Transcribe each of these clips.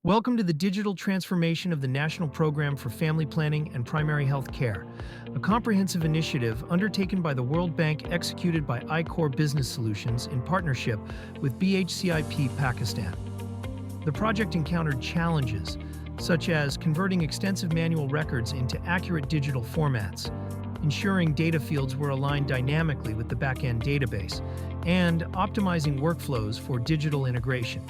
Welcome to the digital transformation of the National Program for Family Planning and Primary Health Care, a comprehensive initiative undertaken by the World Bank executed by iCore Business Solutions in partnership with BHCIP Pakistan. The project encountered challenges, such as converting extensive manual records into accurate digital formats, ensuring data fields were aligned dynamically with the back-end database, and optimizing workflows for digital integration.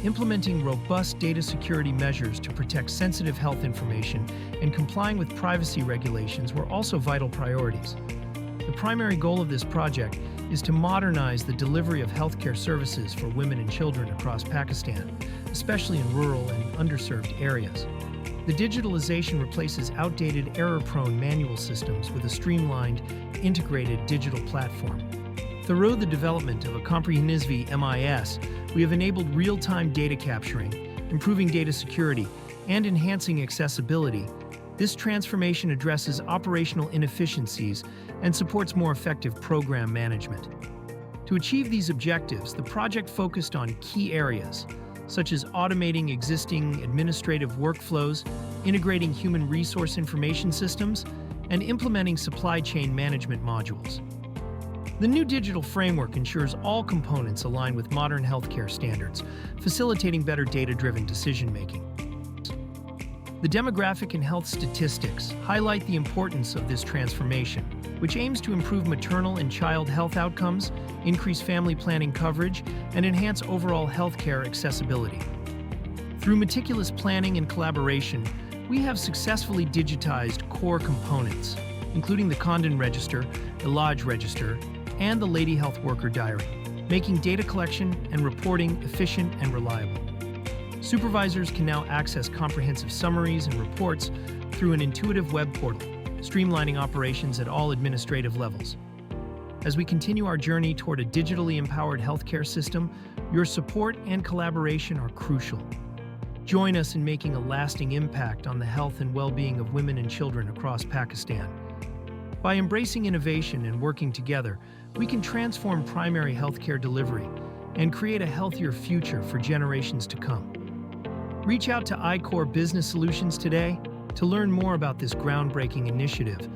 Implementing robust data security measures to protect sensitive health information and complying with privacy regulations were also vital priorities. The primary goal of this project is to modernize the delivery of healthcare services for women and children across Pakistan, especially in rural and underserved areas. The digitalization replaces outdated, error-prone manual systems with a streamlined, integrated digital platform. Through the development of a comprehensive MIS, we have enabled real-time data capturing, improving data security, and enhancing accessibility. This transformation addresses operational inefficiencies and supports more effective program management. To achieve these objectives, the project focused on key areas, such as automating existing administrative workflows, integrating human resource information systems, and implementing supply chain management modules. The new digital framework ensures all components align with modern healthcare standards, facilitating better data-driven decision-making. The demographic and health statistics highlight the importance of this transformation, which aims to improve maternal and child health outcomes, increase family planning coverage, and enhance overall healthcare accessibility. Through meticulous planning and collaboration, we have successfully digitized core components, including the Condon Register, the Lodge Register, and the Lady Health Worker Diary, making data collection and reporting efficient and reliable. Supervisors can now access comprehensive summaries and reports through an intuitive web portal, streamlining operations at all administrative levels. As we continue our journey toward a digitally empowered healthcare system, your support and collaboration are crucial. Join us in making a lasting impact on the health and well-being of women and children across Pakistan. By embracing innovation and working together, we can transform primary healthcare delivery and create a healthier future for generations to come. Reach out to iCore Business Solutions today to learn more about this groundbreaking initiative